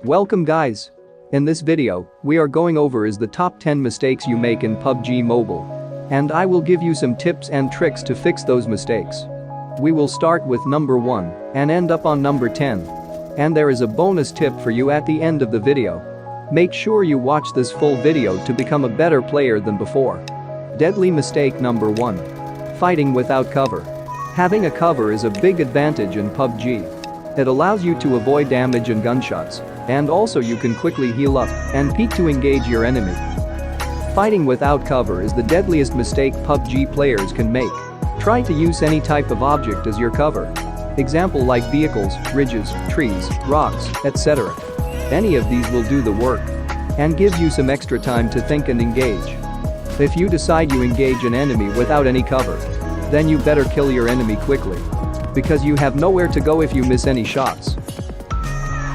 Welcome guys. In this video, we are going over is the top 10 mistakes you make in PUBG Mobile. And I will give you some tips and tricks to fix those mistakes. We will start with number 1 and end up on number 10. And there is a bonus tip for you at the end of the video. Make sure you watch this full video to become a better player than before. Deadly mistake number 1. Fighting without cover. Having a cover is a big advantage in PUBG. It allows you to avoid damage and gunshots, and also you can quickly heal up and peek to engage your enemy. Fighting without cover is the deadliest mistake PUBG players can make. Try to use any type of object as your cover. Example like vehicles, ridges, trees, rocks, etc. Any of these will do the work and give you some extra time to think and engage. If you decide you engage an enemy without any cover, then you better kill your enemy quickly, because you have nowhere to go if you miss any shots.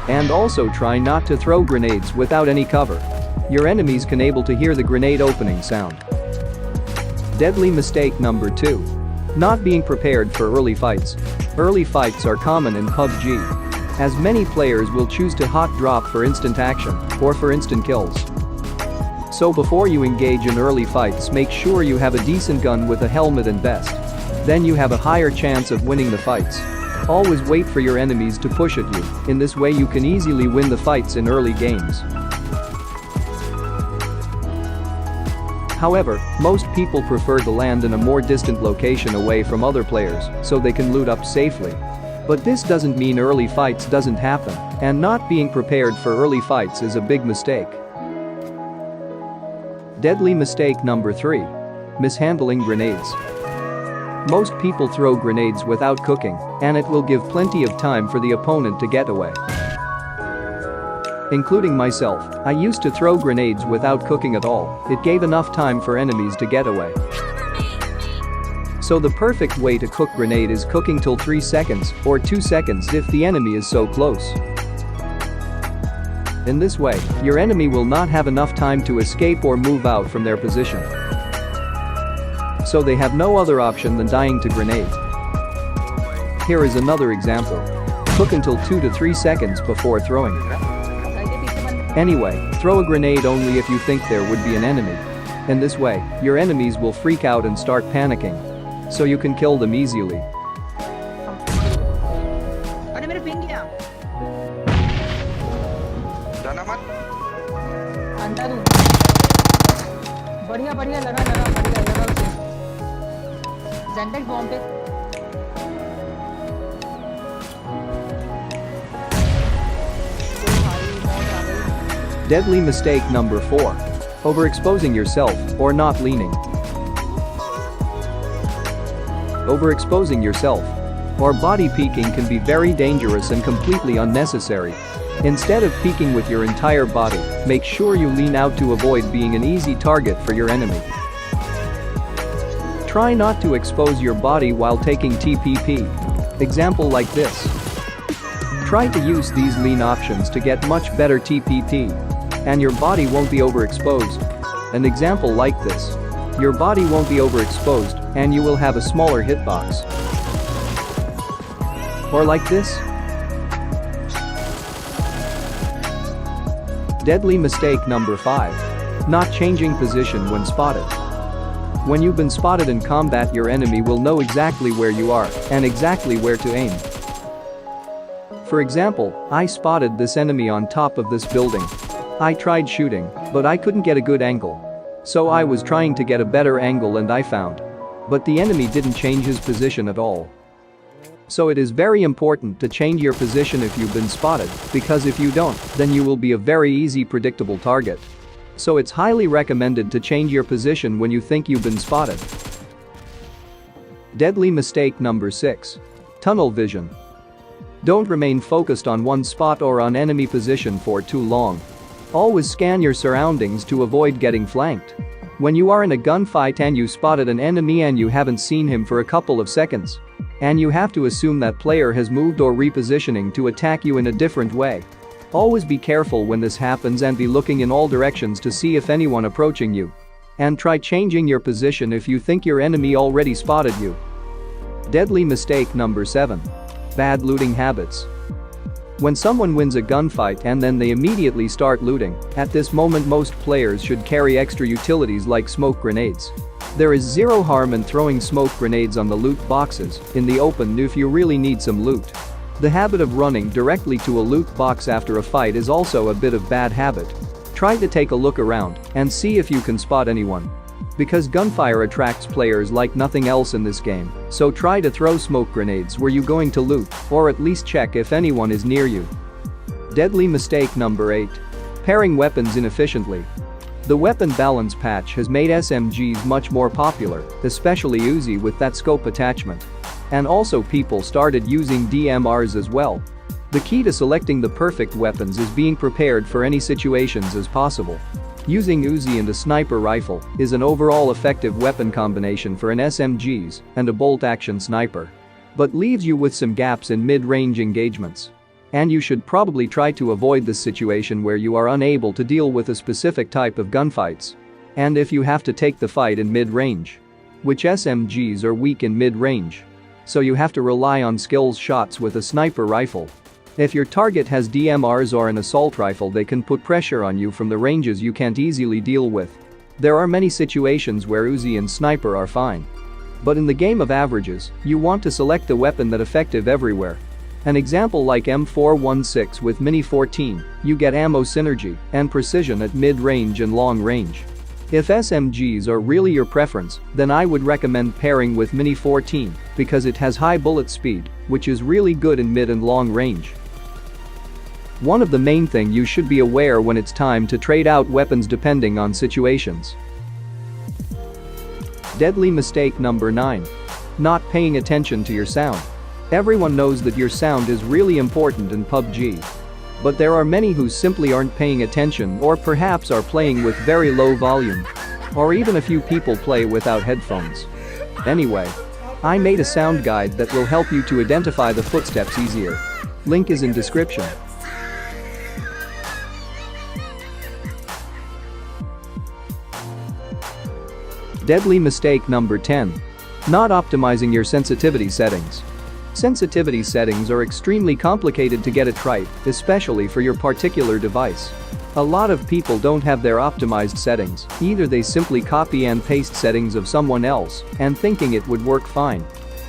And also try not to throw grenades without any cover. Your enemies can able to hear the grenade opening sound. Deadly mistake number 2. Not being prepared for early fights. Early fights are common in PUBG, as many players will choose to hot drop for instant action or for instant kills. So before you engage in early fights, make sure you have a decent gun with a helmet and vest. Then you have a higher chance of winning the fights. Always wait for your enemies to push at you. In this way you can easily win the fights in early games. However, most people prefer to land in a more distant location away from other players so they can loot up safely. But this doesn't mean early fights doesn't happen, and not being prepared for early fights is a big mistake. Deadly mistake number 3. Mishandling grenades. Most people throw grenades without cooking, and it will give plenty of time for the opponent to get away. Including myself, I used to throw grenades without cooking at all. It gave enough time for enemies to get away. So the perfect way to cook grenade is cooking till 3 seconds or 2 seconds if the enemy is so close. In this way, your enemy will not have enough time to escape or move out from their position. So they have no other option than dying to grenade. Here is another example. Cook until 2 to 3 seconds before throwing. Anyway, throw a grenade only if you think there would be an enemy. In this way, your enemies will freak out and start panicking. So you can kill them easily. बढ़िया बढ़िया लगा बढ़िया उसे जेंटेक्स bomb पे Deadly mistake number 4. Overexposing yourself or not leaning. Overexposing yourself or body peeking can be very dangerous and completely unnecessary. Instead of peeking with your entire body, make sure you lean out to avoid being an easy target for your enemy. Try not to expose your body while taking TPP. Example like this. Try to use these lean options to get much better TPP. And your body won't be overexposed. An example like this. Your body won't be overexposed and you will have a smaller hitbox. Or like this. Deadly mistake number 5. Not changing position when spotted. When you've been spotted in combat, your enemy will know exactly where you are and exactly where to aim. For example, I spotted this enemy on top of this building. I tried shooting, but I couldn't get a good angle. So I was trying to get a better angle and I found. But the enemy didn't change his position at all. So it is very important to change your position if you've been spotted, because if you don't, then you will be a very easy predictable target. So it's highly recommended to change your position when you think you've been spotted. Deadly mistake number 6. Tunnel vision. Don't remain focused on one spot or on enemy position for too long. Always scan your surroundings to avoid getting flanked. When you are in a gunfight and you spotted an enemy and you haven't seen him for a couple of seconds, and you have to assume that player has moved or repositioning to attack you in a different way. Always be careful when this happens and be looking in all directions to see if anyone approaching you. And try changing your position if you think your enemy already spotted you. Deadly mistake number 7. Bad looting habits. When someone wins a gunfight and then they immediately start looting, at this moment most players should carry extra utilities like smoke grenades. There is zero harm in throwing smoke grenades on the loot boxes in the open if you really need some loot. The habit of running directly to a loot box after a fight is also a bit of bad habit. Try to take a look around and see if you can spot anyone. Because gunfire attracts players like nothing else in this game, so try to throw smoke grenades where you're going to loot, or at least check if anyone is near you. Deadly mistake number 8. Pairing weapons inefficiently. The weapon balance patch has made SMGs much more popular, especially Uzi with that scope attachment. And also people started using DMRs as well. The key to selecting the perfect weapons is being prepared for any situations as possible. Using Uzi and a sniper rifle is an overall effective weapon combination for an SMGs and a bolt-action sniper. But leaves you with some gaps in mid-range engagements. And you should probably try to avoid this situation where you are unable to deal with a specific type of gunfights. And if you have to take the fight in mid-range. Which SMGs are weak in mid-range. So you have to rely on skills shots with a sniper rifle. If your target has DMRs or an assault rifle, they can put pressure on you from the ranges you can't easily deal with. There are many situations where Uzi and sniper are fine. But in the game of averages, you want to select the weapon that effective everywhere. An example like M416 with Mini 14, you get ammo synergy and precision at mid-range and long range. If SMGs are really your preference, then I would recommend pairing with Mini 14 because it has high bullet speed, which is really good in mid and long range. One of the main thing you should be aware when it's time to trade out weapons depending on situations. Deadly mistake number 9. Not paying attention to your sound. Everyone knows that your sound is really important in PUBG. But there are many who simply aren't paying attention or perhaps are playing with very low volume. Or even a few people play without headphones. Anyway, I made a sound guide that will help you to identify the footsteps easier. Link is in description. Deadly mistake number 10. Not optimizing your sensitivity settings. Sensitivity settings are extremely complicated to get it right, especially for your particular device. A lot of people don't have their optimized settings, either they simply copy and paste settings of someone else and thinking it would work fine.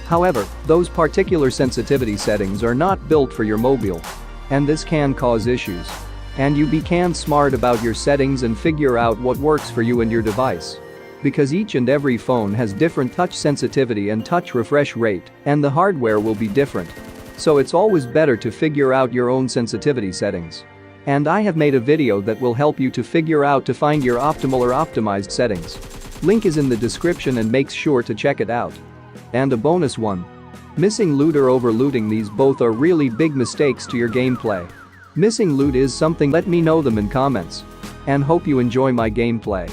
However, those particular sensitivity settings are not built for your mobile. And this can cause issues. And you be smart about your settings and figure out what works for you and your device. Because each and every phone has different touch sensitivity and touch refresh rate, and the hardware will be different. So it's always better to figure out your own sensitivity settings. And I have made a video that will help you to figure out to find your optimal or optimized settings. Link is in the description and make sure to check it out. And a bonus one. Missing loot or overlooting, these both are really big mistakes to your gameplay. Missing loot is something, let me know them in comments. And hope you enjoy my gameplay.